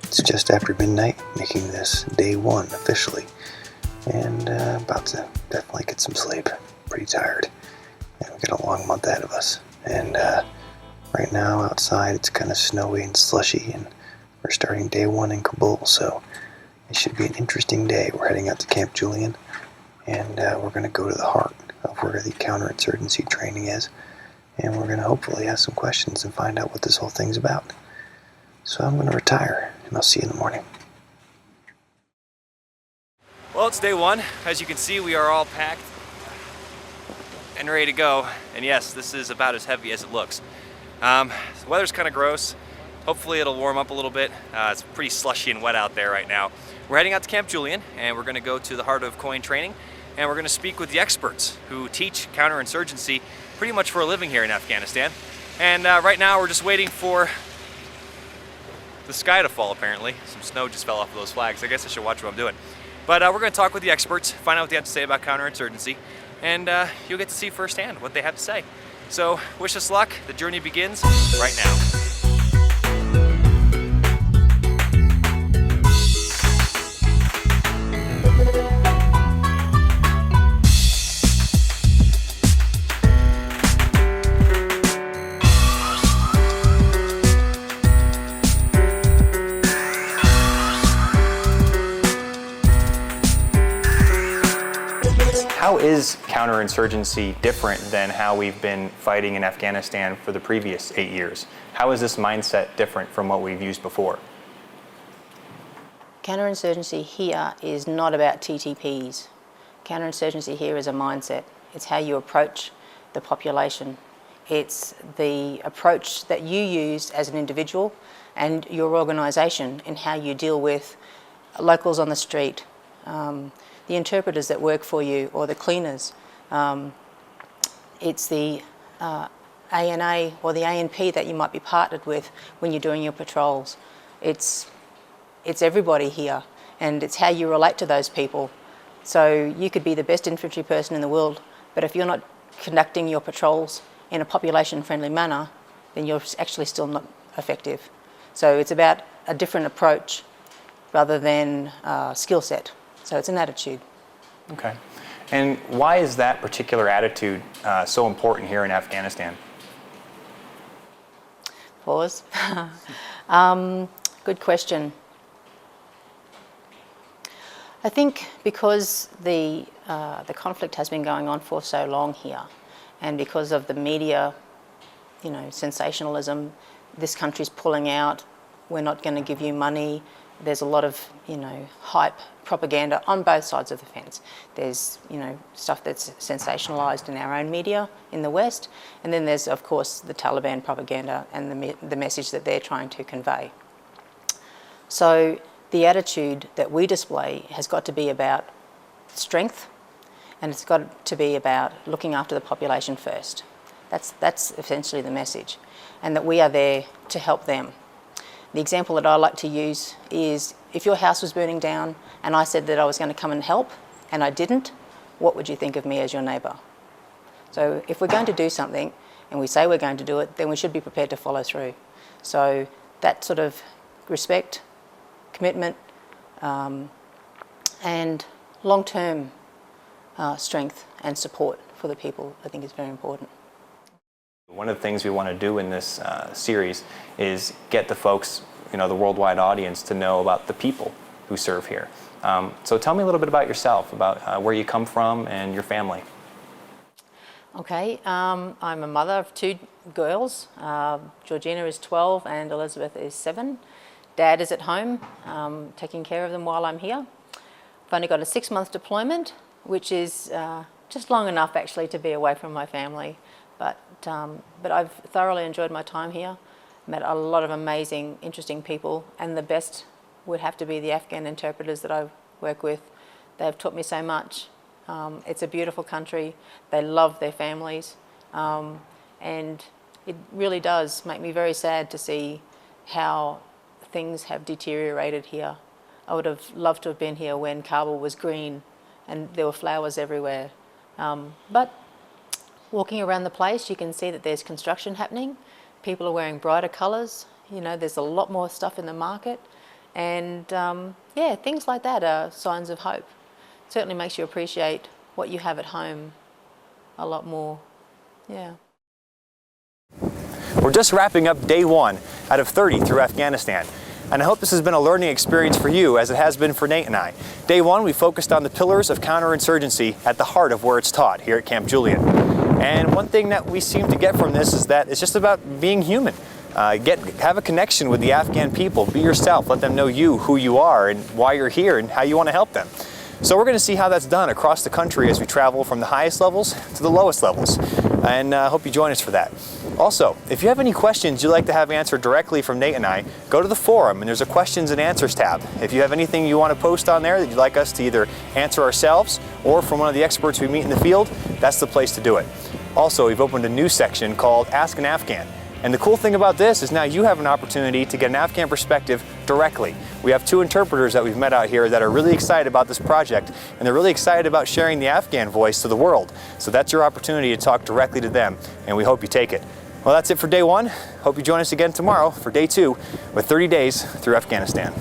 It's just after midnight, making this day one officially, and about to definitely get some sleep. Pretty tired, and we got a long month ahead of us. And right now outside it's kind of snowy and slushy, and we're starting day one in Kabul, so it should be an interesting day. We're heading out to Camp Julian, and we're going to go to the heart of where the counterinsurgency training is, and we're going to hopefully ask some questions and find out what this whole thing's about. So I'm going to retire, and I'll see you in the morning. Well, it's day one. As you can see, we are all packed and ready to go. And yes, this is about as heavy as it looks. The weather's kind of gross. Hopefully it'll warm up a little bit. It's pretty slushy and wet out there right now. We're heading out to Camp Julian, and we're going to go to the heart of COIN training, and we're going to speak with the experts who teach counterinsurgency pretty much for a living here in Afghanistan. And right now we're just waiting for the sky to fall, apparently. Some snow just fell off of those flags. I guess I should watch what I'm doing. But we're going to talk with the experts, find out what they have to say about counterinsurgency, and you'll get to see firsthand what they have to say. So wish us luck. The journey begins right now. How is counterinsurgency different than how we've been fighting in Afghanistan for the previous 8 years? How is this mindset different from what we've used before? Counterinsurgency here is not about TTPs. Counterinsurgency here is a mindset. It's how you approach the population. It's the approach that you use as an individual and your organisation in how you deal with locals on the street, the interpreters that work for you, or the cleaners. It's the ANA or the ANP that you might be partnered with when you're doing your patrols. It's everybody here, and it's how you relate to those people. So you could be the best infantry person in the world, but if you're not conducting your patrols in a population-friendly manner, then you're actually still not effective. So it's about a different approach rather than skill set. So it's an attitude. Okay. And why is that particular attitude so important here in Afghanistan? Pause. Good question. I think because the conflict has been going on for so long here, and because of the media, sensationalism, this country's pulling out, we're not going to give you money. There's a lot of, hype propaganda on both sides of the fence. There's, stuff that's sensationalised in our own media in the West, and then there's, of course, the Taliban propaganda and the message that they're trying to convey. So the attitude that we display has got to be about strength, and it's got to be about looking after the population first. That's essentially the message, and that we are there to help them. The example that I like to use is if your house was burning down and I said that I was going to come and help and I didn't, what would you think of me as your neighbour? So if we're going to do something and we say we're going to do it, then we should be prepared to follow through. So that sort of respect, commitment, and long-term strength and support for the people, I think, is very important. One of the things we want to do in this series is get the folks, the worldwide audience, to know about the people who serve here. So tell me a little bit about yourself, about where you come from and your family. Okay, I'm a mother of 2 girls. Georgina is 12 and Elizabeth is 7. Dad is at home, taking care of them while I'm here. I've only got a 6-month deployment, which is just long enough actually to be away from my family. But I've thoroughly enjoyed my time here, met a lot of amazing, interesting people, and the best would have to be the Afghan interpreters that I work with. They've taught me so much. It's a beautiful country. They love their families, and it really does make me very sad to see how things have deteriorated here. I would have loved to have been here when Kabul was green and there were flowers everywhere. But walking around the place, you can see that there's construction happening. People are wearing brighter colours. There's a lot more stuff in the market, And yeah, things like that are signs of hope. Certainly makes you appreciate what you have at home a lot more. Yeah. We're just wrapping up day 1 out of 30 through Afghanistan. And I hope this has been a learning experience for you, as it has been for Nate and I. Day 1, we focused on the Pillars of Counterinsurgency at the heart of where it's taught here at Camp Julian. And one thing that we seem to get from this is that it's just about being human. Have a connection with the Afghan people. Be yourself. Let them know who you are, and why you're here, and how you want to help them. So we're going to see how that's done across the country as we travel from the highest levels to the lowest levels. And I hope you join us for that. Also, if you have any questions you'd like to have answered directly from Nate and I, go to the forum and there's a questions and answers tab. If you have anything you want to post on there that you'd like us to either answer ourselves or from one of the experts we meet in the field, that's the place to do it. Also, we've opened a new section called Ask an Afghan. And the cool thing about this is now you have an opportunity to get an Afghan perspective directly. We have 2 interpreters that we've met out here that are really excited about this project, and they're really excited about sharing the Afghan voice to the world. So that's your opportunity to talk directly to them, and we hope you take it. Well, that's it for day 1. Hope you join us again tomorrow for day 2 with 30 days through Afghanistan.